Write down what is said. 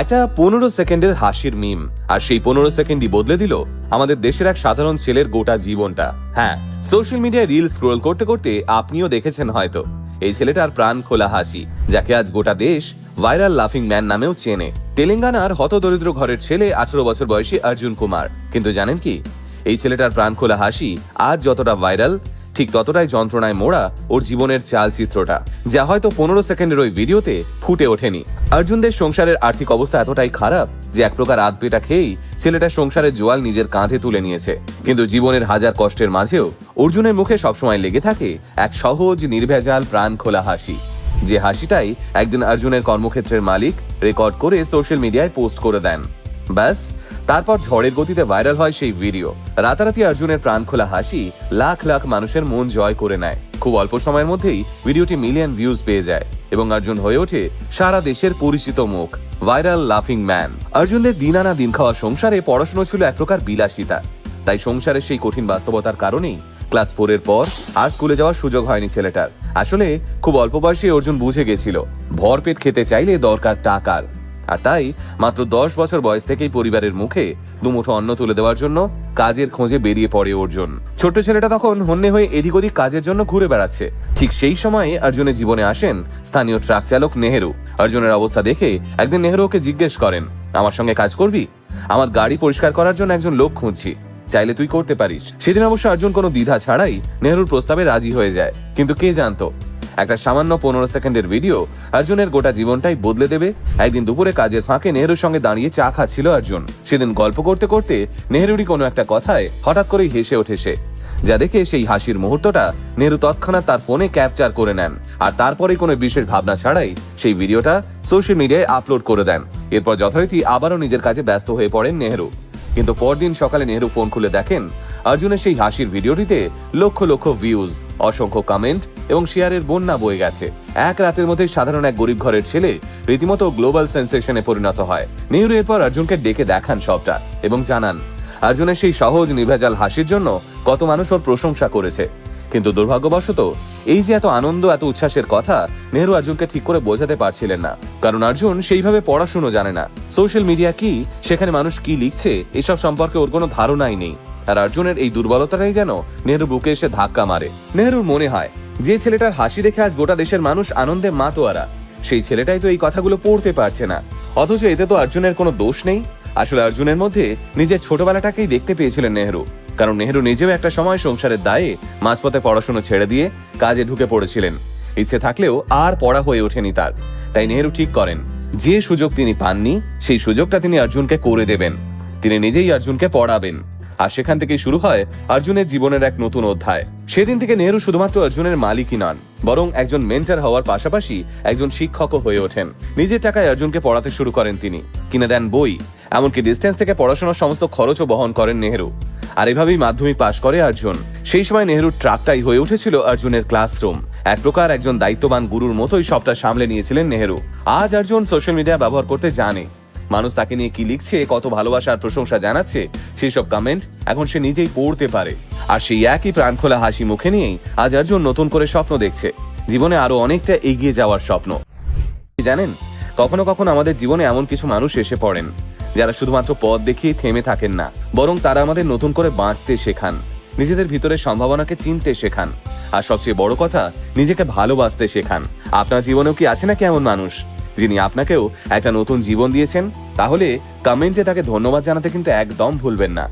একটা 15 সেকেন্ডের হাসির মিম, আর সেই 15 সেকেন্ডই বদলে দিল আমাদের দেশের এক সাধারণ ছেলের গোটা জীবনটা। হ্যাঁ, সোশ্যাল মিডিয়ায় রিল স্ক্রোল করতে করতে আপনিও দেখেছেন হয়তো এই ছেলেটার প্রাণ খোলা হাসি, যাকে আজ গোটা দেশ ভাইরাল লাফিং ম্যান নামেও চেনে। তেলেঙ্গানার হতদরিদ্র ঘরের ছেলে 18 বছর বয়সী অর্জুন কুমার। কিন্তু জানেন কি, এই ছেলেটার প্রাণ খোলা হাসি আজ যতটা ভাইরাল, ঠিক ততটাই যন্ত্রণায় মোড়া ওর জীবনের চালচিত্রটা, যা হয়তো 15 সেকেন্ডের ওই ভিডিওতে ফুটে ওঠেনি। অর্জুনদের সংসারের আর্থিক অবস্থা এতটাই খারাপ যে এক প্রকার আধপেটা খেয়েই ছেলেটা সংসারের জোয়াল নিজের কাঁধে তুলে নিয়েছে। কিন্তু জীবনের হাজার কষ্টের মাঝেও অর্জুনের মুখে সবসময় লেগে থাকে এক সহজ নির্ভেজাল প্রাণ খোলা হাসি, যে হাসিটাই একদিন অর্জুনের কর্মক্ষেত্রের মালিক রেকর্ড করে সোশ্যাল মিডিয়ায় পোস্ট করে দেন। ব্যাস, তারপর ঝড়ের গতিতে ভাইরাল হয় সেই ভিডিও। রাতারাতি অর্জুনের প্রাণ খোলা হাসি লাখ লাখ মানুষের মন জয় করে নেয়। খুব অল্প সময়ের মধ্যেই ভিডিওটি মিলিয়ন ভিউজ পেয়ে যায় এবং অর্জুন হয়ে ওঠে সারা দেশের পরিচিত মুখ, ভাইরাল লাফিং ম্যান। অর্জুনদের দিন আনা দিন খাওয়া সংসারে পড়াশোনা ছিল এক প্রকার বিলাসিতা, তাই সংসারের সেই কঠিন বাস্তবতার কারণেই ক্লাস 4 এর পর আর স্কুলে যাওয়ার সুযোগ হয়নি ছেলেটার। আসলে খুব অল্প বয়সে অর্জুন বুঝে গেছিল ভরপেট খেতে চাইলে দরকার টাকার, আর তাই মাত্র 10 বছর বয়স থেকেই পরিবারের মুখে দুমুঠো অন্ন তুলে দেওয়ার জন্য কাজের খোঁজে বেরিয়ে পড়ে অর্জুন। ছোট্ট ছেলেটা তখন হন্যে হয়ে এদিক ওদিক কাজের জন্য ঘুরে বেড়াচ্ছে। ঠিক সেই সময়ে অর্জুনের জীবনে আসেন স্থানীয় ট্রাক চালক নেহেরু। অর্জুনের অবস্থা দেখে একদিন নেহেরু ওকে জিজ্ঞেস করেন, আমার সঙ্গে কাজ করবি? আমার গাড়ি পরিষ্কার করার জন্য একজন লোক খুঁজছি, চাইলে তুই করতে পারিস। সেদিন অবশ্য অর্জুন কোনো দ্বিধা ছাড়াই নেহেরুর প্রস্তাবে রাজি হয়ে যায়। কিন্তু কে জানতো একটা সামান্য 15 সেকেন্ডের ভিডিও অর্জুনের গোটা জীবনটাই বদলে দেবে। একদিন দুপুরে কাজের ফাঁকে নেহেরুর সঙ্গে দাঁড়িয়ে চা খাচ্ছিল অর্জুন। সেদিন গল্প করতে করতে নেহেরুরই কোনো একটা কথায় হঠাৎ করেই হেসে ওঠে সে, যা দেখে সেই হাসির মুহূর্তটা নেহেরু তৎক্ষণাৎ তার ফোনে ক্যাপচার করে নেন, আর তারপরে কোনো বিশেষ ভাবনা ছাড়াই সেই ভিডিওটা সোশ্যাল মিডিয়ায় আপলোড করে দেন। এরপর যথারীতি আবারও নিজের কাজে ব্যস্ত হয়ে পড়েন নেহেরু। কিন্তু পরদিন সকালে নেহেরু ফোন খুলে দেখেন অর্জুনের সেই হাসির ভিডিওটিতে লক্ষ লক্ষ ভিউজ, অসংখ্য কমেন্ট এবং শেয়ারের বন্যা বয়ে গেছে। এক রাতের মধ্যে সাধারণ এক গরিব ঘরের ছেলে রীতিমতো গ্লোবাল সেন্সেশনে পরিণত হয়। নেহেরু এরপর অর্জুনকে ডেকে দেখান সবটা এবং জানান অর্জুনের সেই সহজ নির্ভেজাল হাসির জন্য কত মানুষ ওর প্রশংসা করেছে। কিন্তু দুর্ভাগ্যবশত এই যে এত আনন্দ, এত উচ্ছ্বাসের কথা নেহেরু অর্জুনকে ঠিক করে বোঝাতে পারছিলেন না, কারণ অর্জুন সেইভাবে পড়াশুনো জানে না। সোশ্যাল মিডিয়া কি, সেখানে মানুষ কি লিখছে, এসব সম্পর্কে ওর কোনো ধারণাই নেই। আর অর্জুনের এই দুর্বলতাটাই যেন নেহেরু বুকে এসে ধাক্কা মারে। নেহেরুর মনে হয় যে ছেলেটার হাসি দেখে আজ গোটা দেশের মানুষ আনন্দে মাতোয়ারা, সেই ছেলেটাই তো এই কথাগুলো পড়তে পারছে না। অথচ এতে তো অর্জুনের কোনো দোষ নেই। আসলে অর্জুনের মধ্যে নিজের ছোটবেলাটাকেই দেখতে পেয়েছিলেন নেহেরু, কারণ নেহেরু নিজেও একটা সময় সংসারের দায়ে মাঝপথে পড়াশোনা ছেড়ে দিয়ে কাজে ঢুকে পড়েছিলেন। ইচ্ছে থাকলেও আর পড়া হয়ে ওঠেনি তার। তাই নেহেরু ঠিক করেন যে সুযোগ তিনি পাননি সেই সুযোগটা তিনি অর্জুনকে করে দেবেন। তিনি নিজেই অর্জুনকে পড়াবেন, আর সেখান থেকেই শুরু হয় অর্জুনের জীবনের এক নতুন অধ্যায়। সেদিন থেকে নেহেরু শুধুমাত্র অর্জুনের মালিকই নন, বরং একজন মেন্টর হওয়ার পাশাপাশি একজন শিক্ষকও হয়ে ওঠেন। নিজের টাকায় অর্জুনকে পড়াতে শুরু করেন তিনি, কিনে দেন বই, এমনকি ডিস্টেন্স থেকে পড়াশোনার সমস্ত খরচও বহন করেন নেহেরু। আর এভাবেই মাধ্যমিক পাশ করে অর্জুন। সেই সময় নেহেরুর ট্রাকটাই হয়ে উঠেছিল অর্জুনের ক্লাসরুম। এক প্রকার একজন দায়িত্ববান গুরুর মতোই সবটা সামলে নিয়েছিলেন নেহেরু। আজ অর্জুন সোশ্যাল মিডিয়া ব্যবহার করতে জানে, মানুষ তাকে নিয়ে কি লিখছে, কত ভালোবাসা আর প্রশংসা জানাচ্ছে, সেই সব কমেন্ট এখন সে নিজেই পড়তে পারে। আর সেই একই প্রাণখোলা হাসি মুখে নিয়েই আজ অর্জুন নতুন করে স্বপ্ন দেখছে, জীবনে আরো অনেকটা এগিয়ে যাওয়ার স্বপ্ন। জানেন, কখনো কখনো আমাদের জীবনে এমন কিছু মানুষ এসে পড়েন যারা শুধুমাত্র পথ দেখিয়ে থেমে থাকেন না, বরং তারা আমাদের নতুন করে বাঁচতে শেখান, নিজেদের ভিতরে সম্ভাবনাকে চিনতে শেখান, আর সবচেয়ে বড় কথা নিজেকে ভালোবাসতে শেখান। আপনার জীবনেও কি আছে নাকি এমন মানুষ যিনি আপনাকেও একটা নতুন জীবন দিয়েছেন? তাহলে কমেন্টে তাকে ধন্যবাদ জানাতে কিন্তু একদম ভুলবেন না।